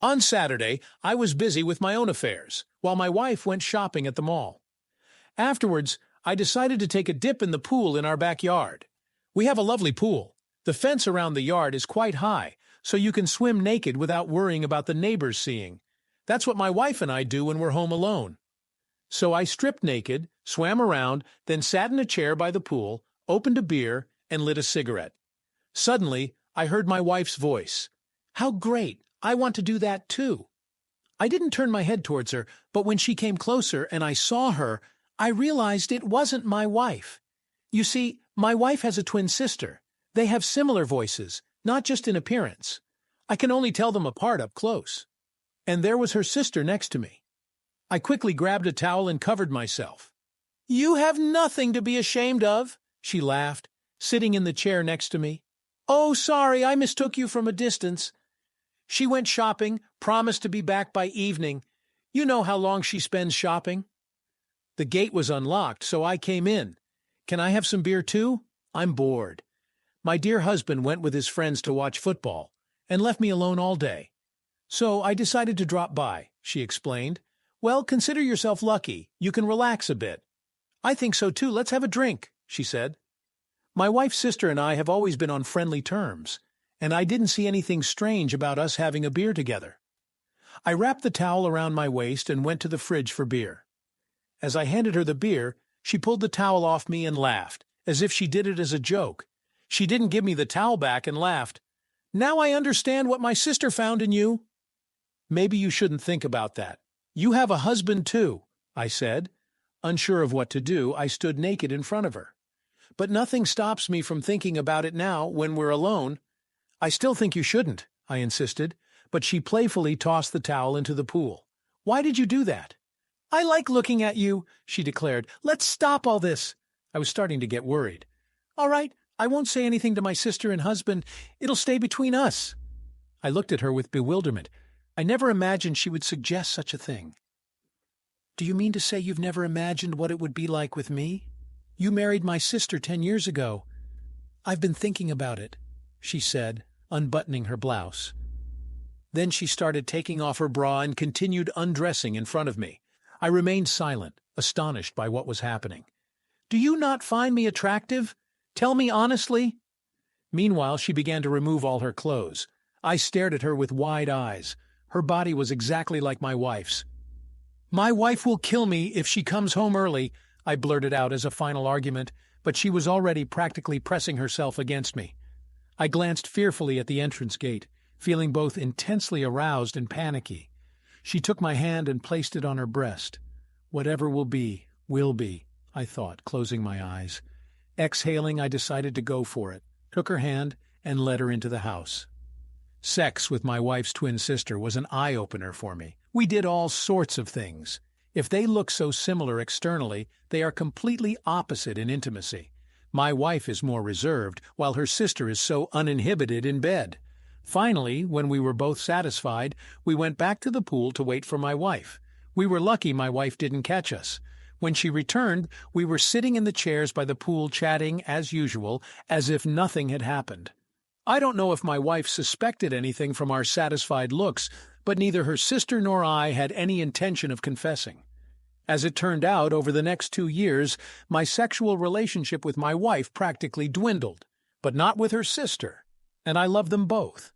On Saturday, I was busy with my own affairs, while my wife went shopping at the mall. Afterwards, I decided to take a dip in the pool in our backyard. We have a lovely pool. The fence around the yard is quite high, so you can swim naked without worrying about the neighbors seeing. That's what my wife and I do when we're home alone. So I stripped naked, swam around, then sat in a chair by the pool, opened a beer, and lit a cigarette. Suddenly, I heard my wife's voice. "How great! I want to do that too." I didn't turn my head towards her, but when she came closer and I saw her, I realized it wasn't my wife. You see, my wife has a twin sister. They have similar voices, not just in appearance. I can only tell them apart up close. And there was her sister next to me. I quickly grabbed a towel and covered myself. "You have nothing to be ashamed of," she laughed, sitting in the chair next to me. "Oh, sorry, I mistook you from a distance." She went shopping, promised to be back by evening. You know how long she spends shopping. The gate was unlocked, so I came in. "Can I have some beer too? I'm bored." My dear husband went with his friends to watch football and left me alone all day. "So I decided to drop by," she explained. "Well, consider yourself lucky. You can relax a bit." "I think so too. Let's have a drink," she said. My wife's sister and I have always been on friendly terms, and I didn't see anything strange about us having a beer together. I wrapped the towel around my waist and went to the fridge for beer. As I handed her the beer, she pulled the towel off me and laughed, as if she did it as a joke. She didn't give me the towel back and laughed. "Now I understand what my sister found in you." "Maybe you shouldn't think about that. You have a husband too," I said. Unsure of what to do, I stood naked in front of her. "But nothing stops me from thinking about it now when we're alone." "I still think you shouldn't," I insisted, but she playfully tossed the towel into the pool. "Why did you do that?" "I like looking at you," she declared. "Let's stop all this." I was starting to get worried. "All right, I won't say anything to my sister and husband. It'll stay between us." I looked at her with bewilderment. I never imagined she would suggest such a thing. "Do you mean to say you've never imagined what it would be like with me? You married my sister 10 years ago." "I've been thinking about it," she said, unbuttoning her blouse. Then she started taking off her bra and continued undressing in front of me. I remained silent, astonished by what was happening. "Do you not find me attractive? Tell me honestly." Meanwhile, she began to remove all her clothes. I stared at her with wide eyes. Her body was exactly like my wife's. "My wife will kill me if she comes home early," I blurted out as a final argument, but she was already practically pressing herself against me. I glanced fearfully at the entrance gate, feeling both intensely aroused and panicky. She took my hand and placed it on her breast. "Whatever will be, I thought, closing my eyes. Exhaling, I decided to go for it, took her hand, and led her into the house. Sex with my wife's twin sister was an eye-opener for me. We did all sorts of things. If they look so similar externally, they are completely opposite in intimacy. My wife is more reserved, while her sister is so uninhibited in bed. Finally, when we were both satisfied, we went back to the pool to wait for my wife. We were lucky my wife didn't catch us. When she returned, we were sitting in the chairs by the pool chatting, as usual, as if nothing had happened. I don't know if my wife suspected anything from our satisfied looks, but neither her sister nor I had any intention of confessing. As it turned out, over the next 2 years, my sexual relationship with my wife practically dwindled, but not with her sister, and I love them both.